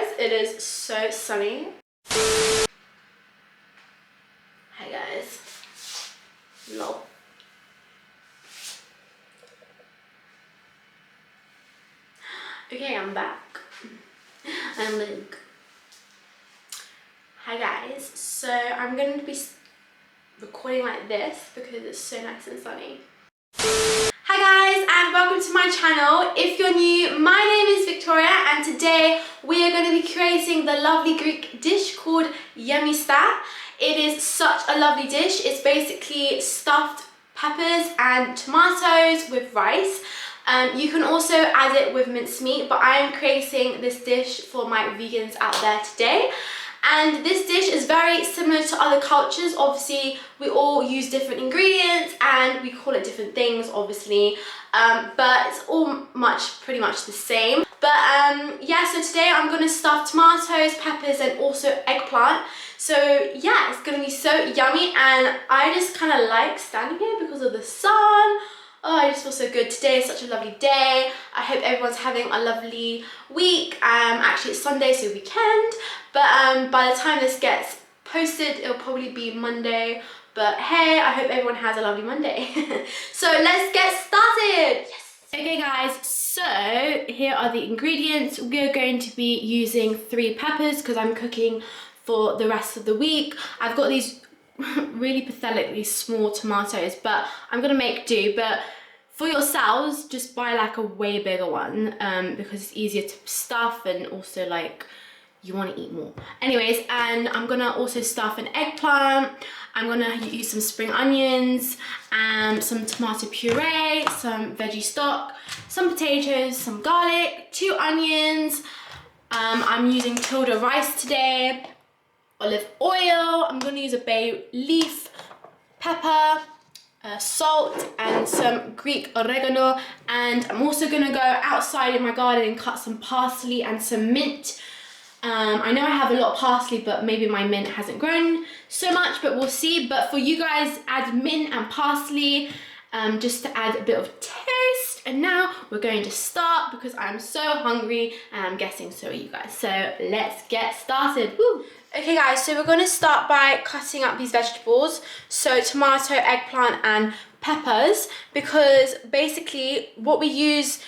guys, it is so sunny. Hi guys. Lol. Okay, I'm back. I'm Luke. Hi guys, so I'm going to be recording like this because it's so nice and sunny. Hi guys, and welcome to my channel. If you're new, my name is Victoria and today we are going to be creating the lovely Greek dish called YEMISTA. It is such a lovely dish. It's basically stuffed peppers and tomatoes with rice. You can also add it with minced meat, but I am creating this dish for my vegans out there today. And this dish is very similar to other cultures. Obviously, we all use different ingredients and we call it different things, obviously. But it's all pretty much the same. But yeah, so today I'm going to stuff tomatoes, peppers, and also eggplant. So yeah, it's going to be so yummy, and I just kind of like standing here because of the sun. Oh, I just feel so good. Today is such a lovely day. I hope everyone's having a lovely week. Actually, it's Sunday, so weekend. But by the time this gets posted, it'll probably be Monday. But hey, I hope everyone has a lovely Monday. So let's get started. Yes. Okay, guys. So here are the ingredients. We're going to be using 3 peppers because I'm cooking for the rest of the week. I've got these really pathetically small tomatoes, but I'm gonna make do. But for yourselves, just buy like a way bigger one because it's easier to stuff, and also like you want to eat more. Anyways, and I'm gonna also stuff an eggplant. I'm gonna use some spring onions, some tomato puree, some veggie stock, some potatoes, some garlic, 2 onions. I'm using tilde rice today. Olive oil, I'm going to use a bay leaf, pepper, salt, and some Greek oregano. And I'm also going to go outside in my garden and cut some parsley and some mint. I know I have a lot of parsley, but maybe my mint hasn't grown so much, but we'll see. But for you guys, add mint and parsley just to add a bit of taste. And now we're going to start because I'm so hungry, and I'm guessing so are you guys. So let's get started. Woo. Okay guys, so we're going to start by cutting up these vegetables. So tomato, eggplant, and peppers, because basically what we use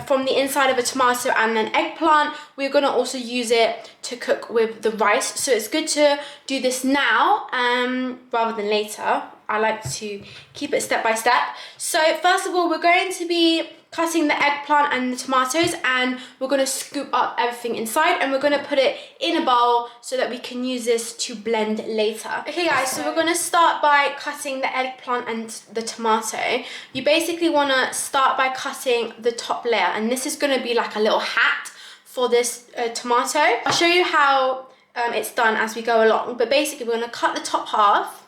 from the inside of a tomato and then eggplant, we're going to also use it to cook with the rice. So it's good to do this now rather than later. I like to keep it step by step. So first of all, we're going to be cutting the eggplant and the tomatoes, and we're going to scoop up everything inside, and we're going to put it in a bowl so that we can use this to blend later. Okay guys, so we're going to start by cutting the eggplant and the tomato. You basically want to start by cutting the top layer, and this is going to be like a little hat for this tomato. I'll show you how it's done as we go along, but basically we're going to cut the top half,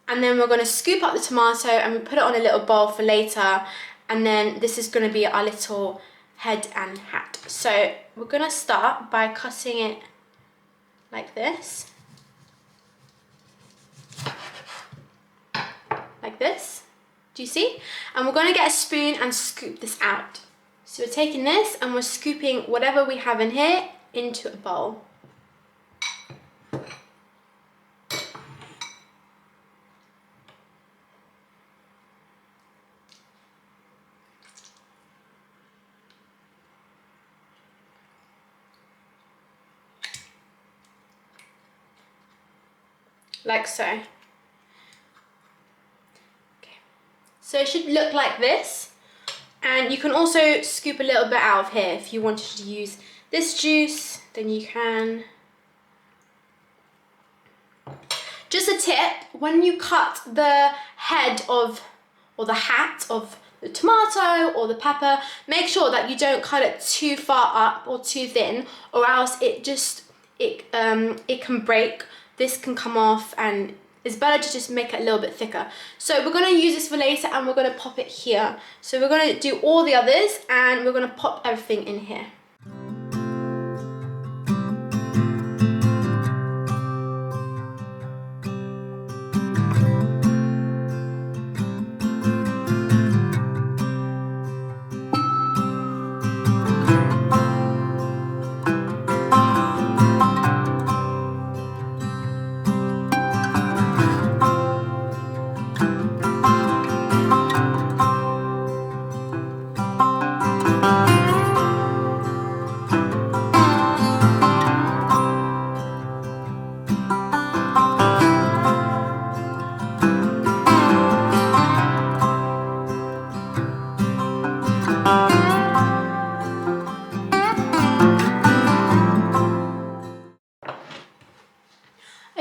and then we're going to scoop up the tomato and we put it on a little bowl for later. And then this is going to be our little head and hat. So we're going to start by cutting it like this. Like this. Do you see? And we're going to get a spoon and scoop this out. So we're taking this and we're scooping whatever we have in here into a bowl. Like so. Okay. So it should look like this, and you can also scoop a little bit out of here if you wanted to use this juice, then you can. Just a tip, when you cut the head of, or the hat of the tomato or the pepper, make sure that you don't cut it too far up or too thin, or else it can break. This can come off, and it's better to just make it a little bit thicker. So we're going to use this for later, and we're going to pop it here. So we're going to do all the others, and we're going to pop everything in here.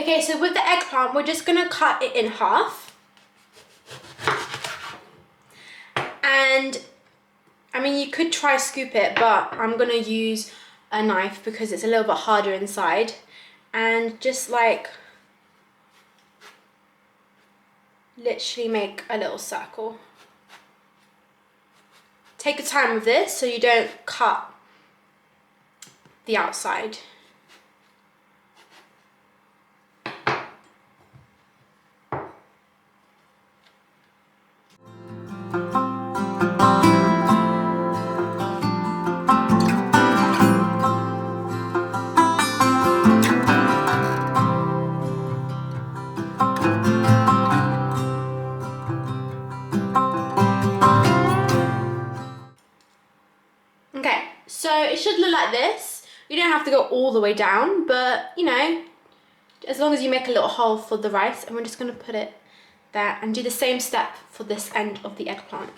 Okay, so with the eggplant, we're just gonna cut it in half. And I mean, you could try scoop it, but I'm gonna use a knife because it's a little bit harder inside. And just like literally make a little circle. Take your time with this so you don't cut the outside. Okay, so it should look like this. You don't have to go all the way down, but you know, as long as you make a little hole for the rice, and we're just gonna put it there and do the same step for this end of the eggplant.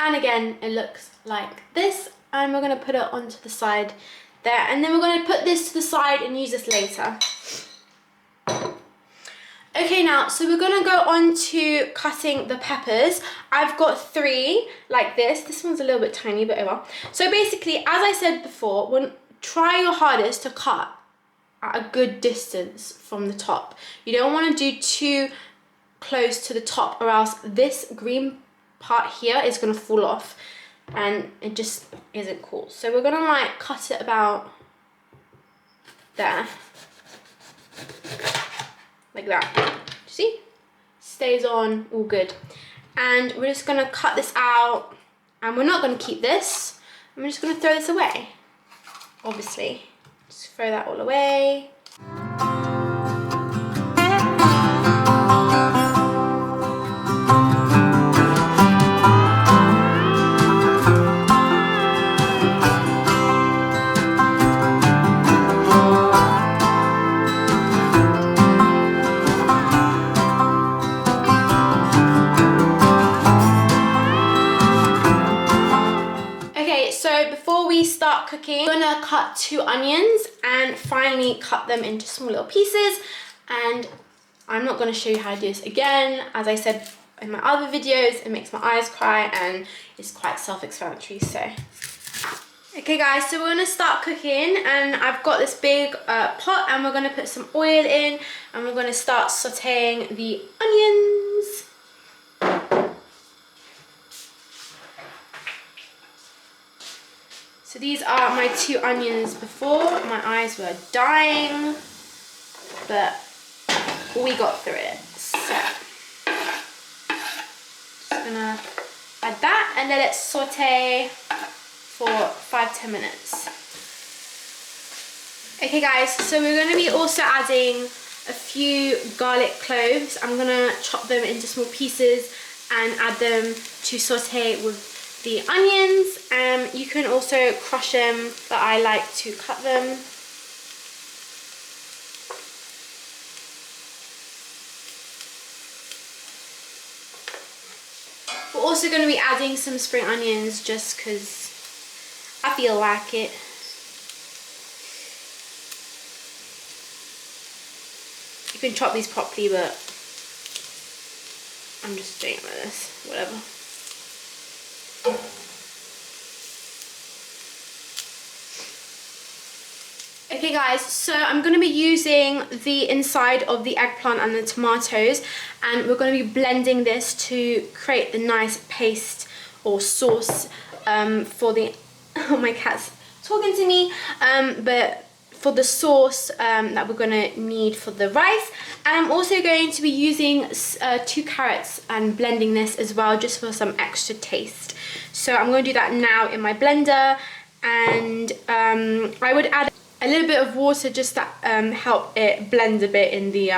And again, it looks like this, and we're going to put it onto the side there, and then we're going to put this to the side and use this later. Okay, now, so we're going to go on to cutting the peppers. I've got 3 like this. This one's a little bit tiny, but oh well. So basically, as I said before, try your hardest to cut at a good distance from the top. You don't want to do too close to the top, or else this green part here is going to fall off and it just isn't cool. So we're going to like cut it about there, like that. Do you see? Stays on, all good. And we're just going to cut this out, and we're not going to keep this. I'm just going to throw this away, obviously. Just throw that all away. So before we start cooking, I'm gonna cut 2 onions and finally cut them into small little pieces. And I'm not gonna show you how to do this again. As I said in my other videos, it makes my eyes cry and it's quite self-explanatory, so. Okay guys, so we're gonna start cooking, and I've got this big pot, and we're gonna put some oil in, and we're gonna start sauteing the onions. So these are my 2 onions before. My eyes were dying, but we got through it. So just gonna add that and let it saute for 5-10 minutes. Okay guys, so we're gonna be also adding a few garlic cloves. I'm gonna chop them into small pieces and add them to saute with the onions. You can also crush them, but I like to cut them. We're also going to be adding some spring onions just because I feel like it. You can chop these properly, but I'm just doing it like this, whatever. Okay guys, so I'm going to be using the inside of the eggplant and the tomatoes, and we're going to be blending this to create the nice paste or sauce for the, oh my cat's talking to me, but for the sauce that we're going to need for the rice. And I'm also going to be using 2 carrots and blending this as well, just for some extra taste. So I'm going to do that now in my blender, and I would add a little bit of water just to help it blend a bit in the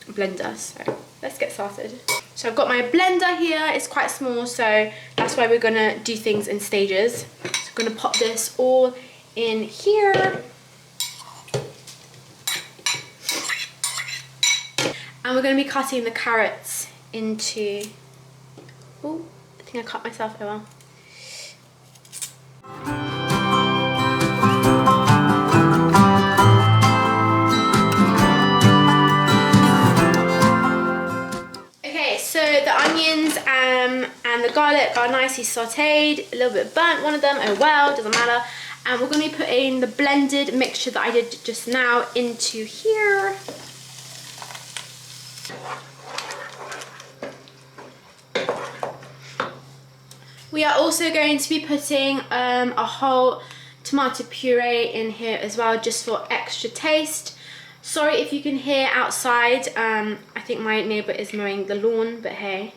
blender. So let's get started. So I've got my blender here, it's quite small, so that's why we're gonna do things in stages. So I'm gonna pop this all in here. And we're gonna be cutting the carrots into, oh, I think I cut myself over. So the onions and the garlic are nicely sauteed, a little bit burnt, one of them, oh well, doesn't matter. And we're going to be putting the blended mixture that I did just now into here. We are also going to be putting a whole tomato puree in here as well, just for extra taste. Sorry if you can hear outside, I think my neighbour is mowing the lawn, but hey.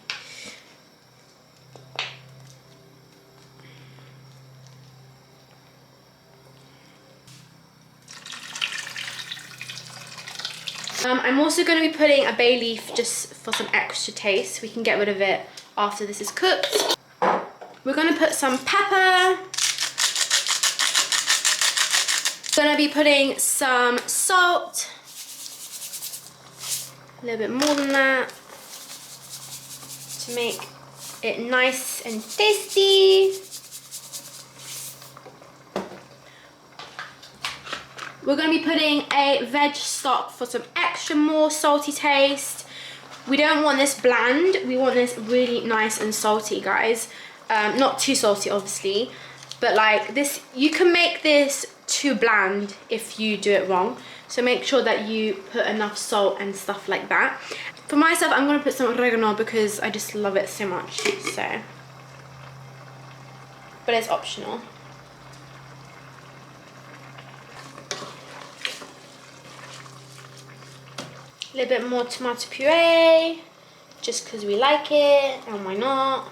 I'm also going to be putting a bay leaf just for some extra taste. We can get rid of it after this is cooked. We're going to put some pepper. Going to be putting some salt. A little bit more than that to make it nice and tasty. We're going to be putting a veg stock for some extra more salty taste. We don't want this bland, we want this really nice and salty, guys. Not too salty obviously, but like this, you can make this too bland if you do it wrong. So make sure that you put enough salt and stuff like that. For myself, I'm going to put some oregano because I just love it so much. So, but it's optional. A little bit more tomato puree, just because we like it, and why not?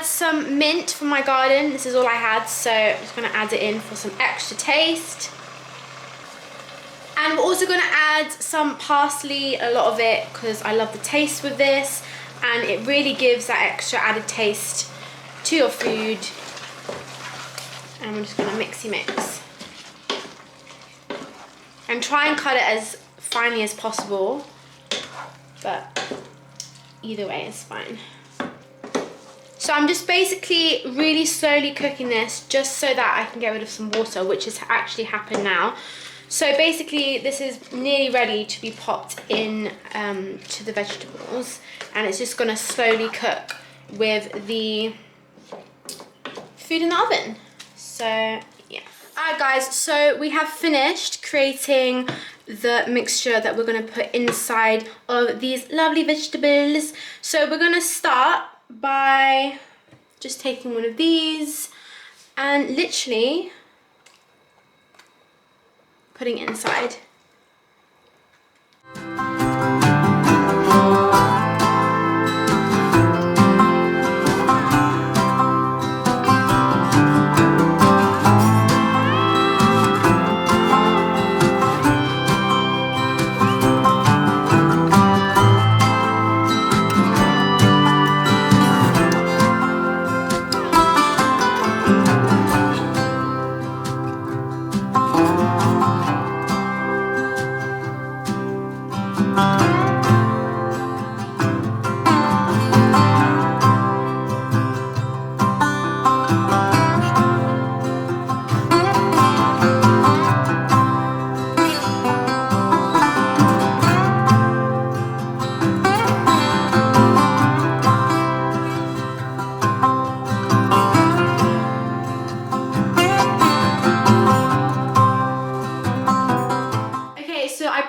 Some mint from my garden. This is all I had, so I'm just going to add it in for some extra taste. And we're also going to add some parsley, a lot of it, because I love the taste with this, and it really gives that extra added taste to your food. And we're just going to mixy mix and try and cut it as finely as possible, but either way is fine. So I'm just basically really slowly cooking this just so that I can get rid of some water, which has actually happened now. So basically this is nearly ready to be popped in to the vegetables, and it's just going to slowly cook with the food in the oven. So yeah. Alright guys, so we have finished creating the mixture that we're going to put inside of these lovely vegetables. So we're going to start by just taking one of these and literally putting it inside.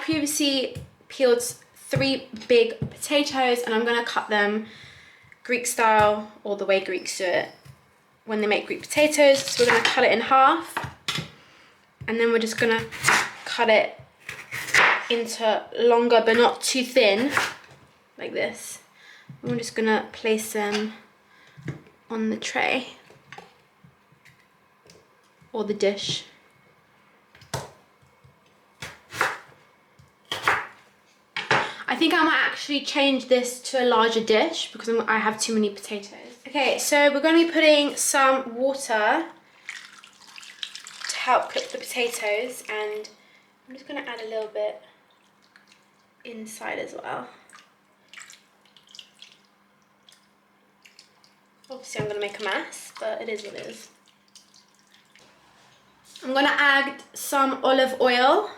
previously peeled 3 big potatoes, and I'm gonna cut them Greek style, or the way Greeks do it when they make Greek potatoes. So we're gonna cut it in half, and then we're just gonna cut it into longer but not too thin, like this. And we're just gonna place them on the tray or the dish. I think I might actually change this to a larger dish because I have too many potatoes. Okay, so we're going to be putting some water to help cook the potatoes, and I'm just going to add a little bit inside as well. Obviously I'm going to make a mess, but it is what it is. I'm going to add some olive oil.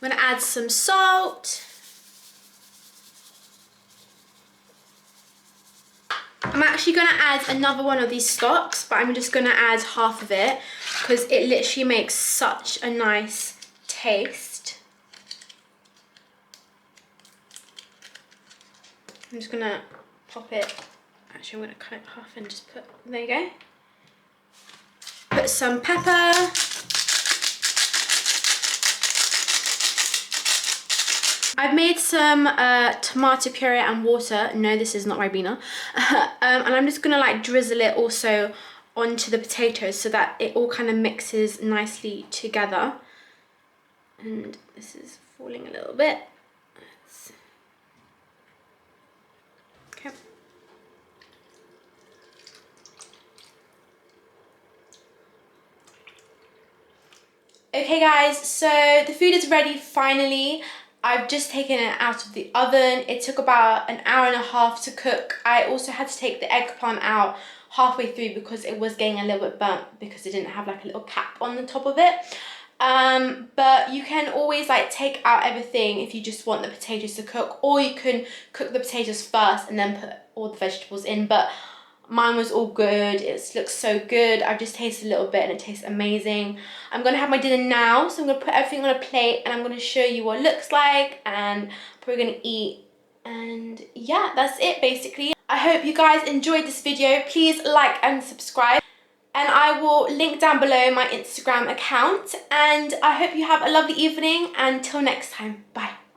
I'm going to add some salt. I'm actually going to add another one of these stocks, but I'm just going to add half of it because it literally makes such a nice taste. I'm just going to pop it. Actually, I'm going to cut it in half and just put, there you go. Put some pepper. I've made some tomato puree and water. No, this is not Ribena. And I'm just gonna like drizzle it also onto the potatoes so that it all kind of mixes nicely together. And this is falling a little bit. Okay. Okay guys, so the food is ready finally. I've just taken it out of the oven. It took about an hour and a half to cook. I also had to take the eggplant out halfway through because it was getting a little bit burnt because it didn't have like a little cap on the top of it. But you can always like take out everything if you just want the potatoes to cook, or you can cook the potatoes first and then put all the vegetables in. But mine was all good. It looks so good. I've just tasted a little bit and it tastes amazing. I'm gonna have my dinner now, so I'm gonna put everything on a plate and I'm gonna show you what it looks like and probably gonna eat. And yeah, that's it basically. I hope you guys enjoyed this video. Please like and subscribe. And I will link down below my Instagram account. And I hope you have a lovely evening. Until next time, bye.